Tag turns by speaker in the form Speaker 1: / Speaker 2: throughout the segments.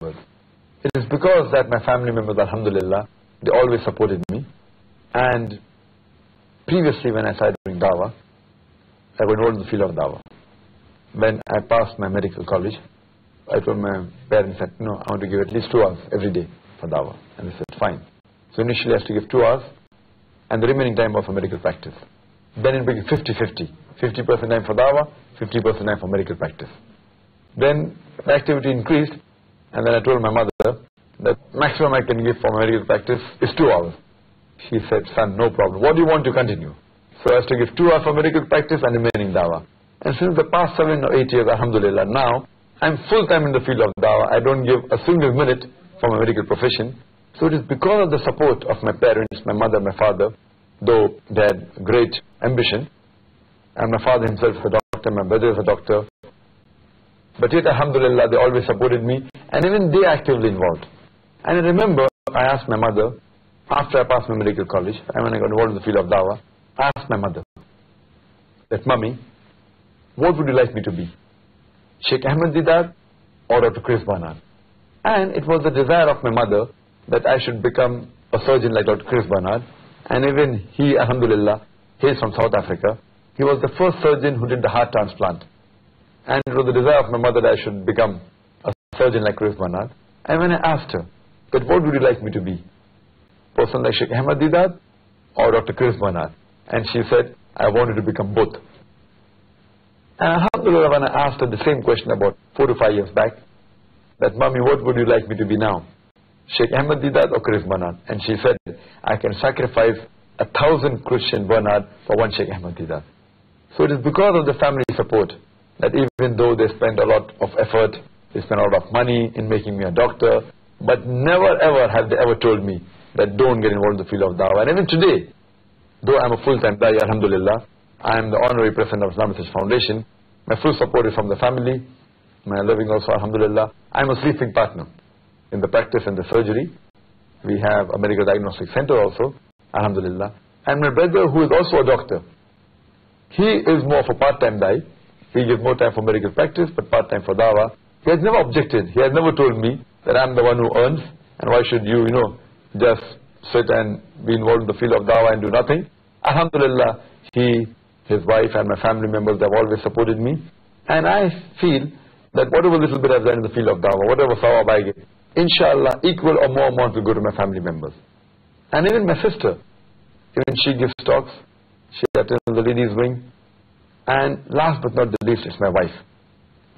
Speaker 1: It is because that my family members, alhamdulillah, they always supported me. And previously when I started doing dawah, I got involved in the field of dawah. When I passed my medical college, I told my parents that, no, I want to give at least 2 hours every day for dawah. And they said, fine. So initially I had to give 2 hours, and the remaining time was for medical practice. Then it became 50-50. 50% time for dawah, 50% time for medical practice. Then the activity increased, and then I told my mother that maximum I can give for my medical practice is 2 hours. She said, son, no problem. What do you want to continue? So I have to give 2 hours for medical practice and remaining dawah. And since the past 7 or 8 years, alhamdulillah, now I'm full-time in the field of dawah. I don't give a single minute for my medical profession. So it is because of the support of my parents, my mother, my father, though they had great ambition, and my father himself is a doctor, my brother is a doctor, but yet alhamdulillah they always supported me, and even they actively involved. And I remember I asked my mother, after I passed my medical college, and when I got involved in the field of dawah, I asked my mother that, Mummy, what would you like me to be? Sheikh Ahmed Deedat or Dr. Chris Barnard? And it was the desire of my mother that I should become a surgeon like Dr. Chris Barnard. And even he, alhamdulillah, he is from South Africa. He was the first surgeon who did the heart transplant. And it was the desire of my mother that I should become a surgeon like Chris Barnard. And when I asked her, that what would you like me to be? Person like Sheikh Ahmed Deedat or Dr. Chris Barnard? And she said, I wanted to become both. And alhamdulillah, when I asked her the same question about 4 to 5 years back, that, Mummy, what would you like me to be now? Sheikh Ahmed Deedat or Chris Barnard? And she said, I can sacrifice 1,000 Christian Barnard for one Sheikh Ahmed Deedat. So it is because of the family support that even though they spend a lot of effort, they spend a lot of money in making me a doctor, but never ever have they ever told me that don't get involved in the field of dawah. And even today, though I'm a full-time da'i, alhamdulillah, I am the honorary president of Islamic Research Foundation. My full support is from the family, my living also, alhamdulillah. I'm a sleeping partner in the practice and the surgery. We have a medical diagnostic center also, alhamdulillah. And my brother, who is also a doctor, he is more of a part-time da'i. He gives more time for medical practice, but part-time for dawah. He has never objected. He has never told me that I'm the one who earns, and why should you, just sit and be involved in the field of dawah and do nothing. Alhamdulillah, he, his wife and my family members have always supported me. And I feel that whatever little bit I've done in the field of dawah, whatever sawab I get, inshallah, equal or more amount will go to my family members. And even my sister, even she gives talks, she attends the ladies' wing. And last but not the least, it's my wife.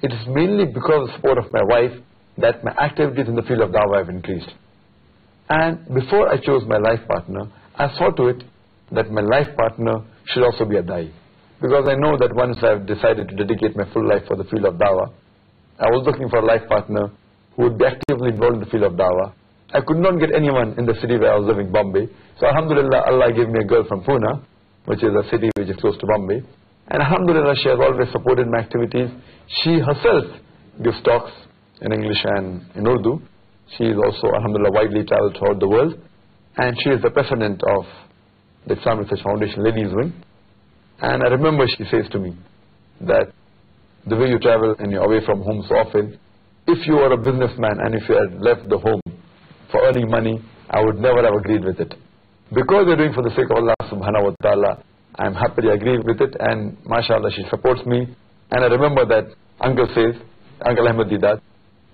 Speaker 1: It is mainly because of the support of my wife that my activities in the field of dawah have increased. And before I chose my life partner, I saw to it that my life partner should also be a da'i. Because I know that once I've decided to dedicate my full life for the field of dawah, I was looking for a life partner who would be actively involved in the field of dawah. I could not get anyone in the city where I was living, Bombay. So alhamdulillah, Allah gave me a girl from Pune, which is a city which is close to Bombay. And alhamdulillah, she has always supported my activities. She herself gives talks in English and in Urdu. She is also, alhamdulillah, widely traveled throughout the world. And she is the president of the Islamic Research Foundation Ladies Wing. And I remember she says to me that the way you travel and you're away from home so often, if you were a businessman and if you had left the home for earning money, I would never have agreed with it. Because you're doing for the sake of Allah subhanahu wa ta'ala, I'm happily agreeing with it, and mashallah, she supports me. And I remember that Uncle Ahmed Deedat,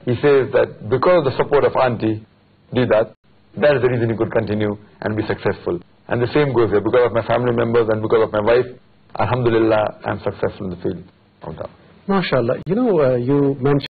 Speaker 1: he says that because of the support of Auntie Deedat, that is the reason he could continue and be successful. And the same goes here, because of my family members and because of my wife, alhamdulillah, I'm successful in the field of dawah.
Speaker 2: MashaAllah. You mentioned